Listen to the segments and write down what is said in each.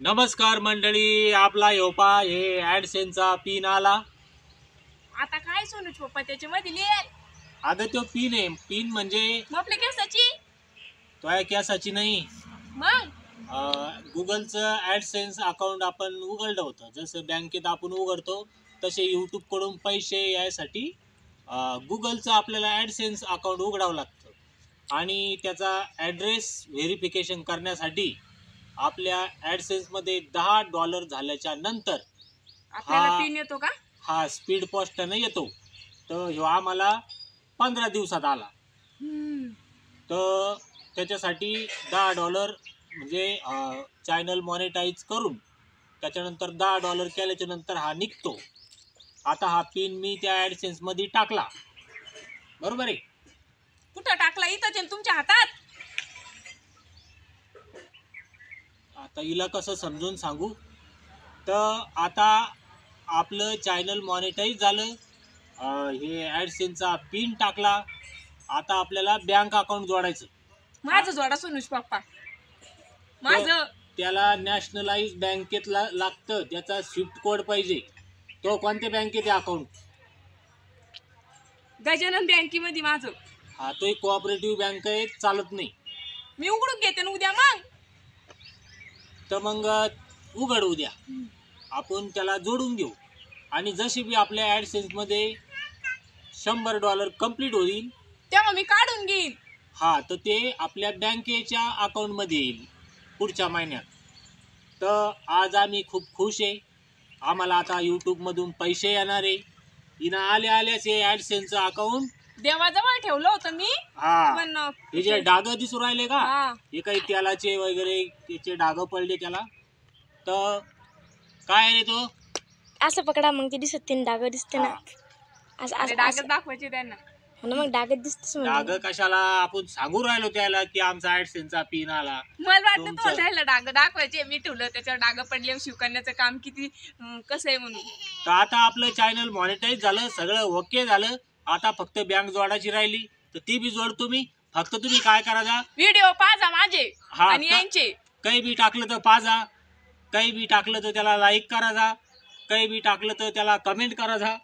नमस्कार मंडळी, आपला योपा हे ॲडसेनचा पिन आला. आता काय सोनूच पप्पा त्याच्यामध्ये लिहेल. अगं तो पिन आहे. पिन म्हणजे आपल्या केसाची तो आहे कॅसाची नाही. मग गुगलचं ॲडसेन्स अकाउंट आपण उघडलं होतं. जसं बँकेत आपण उघडतो तसे यूट्यूबकडून पैसे यायसाठी गुगलचं आपल्याला ॲडसेन्स अकाउंट उघडावं लागतं. आणि त्याचा ॲड्रेस व्हेरिफिकेशन करण्यासाठी आपल्या ॲडसेन्समध्ये $10 झाल्याच्या नंतर आपल्याला पिन येतो का? हा स्पीड पोस्टनं येतो. तर ह्यो आम्हाला 15 दिवसात आला. तर त्याच्यासाठी $10 म्हणजे चॅनल मॉनिटाईज करून त्याच्यानंतर $10 केल्याच्या नंतर हा निघतो. आता हा पिन मी त्या ॲडसेन्समध्ये टाकला, बरोबर आहे. कुठं टाकला? इथंच आहे तुमच्या हातात. आता हिला कसं समजून सांगू. तर आता आपलं चॅनल मॉनिटाईज झालं, हे ॲडसेन्सचा पिन टाकला. आता आपल्याला बँक अकाउंट जोडायचं. माझं जोडा सोनूच पप्पा. माझं त्याला नॅशनलाइज बँकेतला लागतं. त्याचा स्विफ्ट कोड पाहिजे. तो कोणत्या बँकेत आहे अकाउंट? गजानन बँकेमध्ये माझं. हा तो एक कोऑपरेटिव्ह बँक आहे, चालत नाही. मी उघडून घेते ना उद्या. मग तर मग उघड उद्या, आपण त्याला जोडून घेऊ. आणि जशी बी आपल्या ॲडसेन्समध्ये $100 कंप्लीट होईल तेव्हा मी काढून घेईन. हा, तर ते आपल्या बँकेच्या अकाउंटमध्ये येईल पुढच्या महिन्यात. तर आज आम्ही खूप खुश आहे. आम्हाला आता यूट्यूबमधून पैसे येणार आहे. हिनं आल्याच हे ॲडसेन्सचं अकाउंट देवाजवळ ठेवलं होतं मी. हा, पण हे जे डाग दिसू राहिले का, हा. हे काही तेलाचे वगैरे त्याचे डाग पडले त्याला. तर काय रे तो असं पकडा मग ते दिसत तीन डाग दिसते ना. असं अरे असं डागत असं दाखवायचे त्यांना. हो ना, मग डागत दिसतच डाग कशाला? आपण सांगू राहिलो त्याला की आमचा ॲडसेन्सचा पिन आला. मला वाटतं तुमचं- तुम्हाला त्याला डाग दाखवायचे. मी ठेवलं त्याच्यावर डाग पडले. शिवकन्याचं काम किती कसं आहे म्हणून. तर आता आपलं चॅनल मॉनिटाईज झालं, सगळं ओके झालं. आता फक्त बँक जोडायची राहिली, तर ती बी जोड तुम्ही. फक्त तुम्ही काय करायचा, व्हिडिओ पाहा माझे हा, आणि यांचे. काही बी टाकलं तर पाजा, काही बी टाकलं तर त्याला लाईक करायचा, काही बी टाकलं तर त्याला कमेंट करायचा.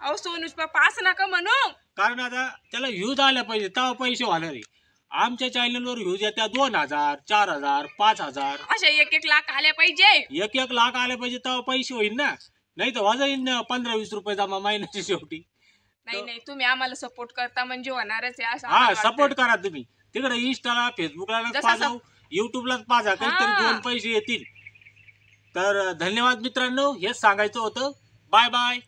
अहो सोनूच पप्पा असं नका म्हणू. कारण आता त्याला व्ह्यूज आल्या पाहिजे, तेव्हा पैसे होणार आहे. आमच्या चॅनलवर व्ह्यूज येत्या 2000, 4000, 5000, अशा 1-1 लाख आल्या पाहिजे. 1-1 लाख आले पाहिजे, तेव्हा पैसे होईल ना. नाही तर वाजा येईन 15-20 रुपये जमा महिन्याच्या शेवटी. नाही तुम्ही आम्हाला सपोर्ट करता म्हणजे होणारच आहे असं हा, आम्हाला सपोर्ट वाटतंय. करा तुम्ही. तिकडे इंस्टाला, फेसबुकला जसा पाजा, युट्यूबलाच पाजा, काहीतरी हा. 2 पैसे येतील. तर धन्यवाद मित्रांनो, हेच सांगायचं होतं. Bye bye.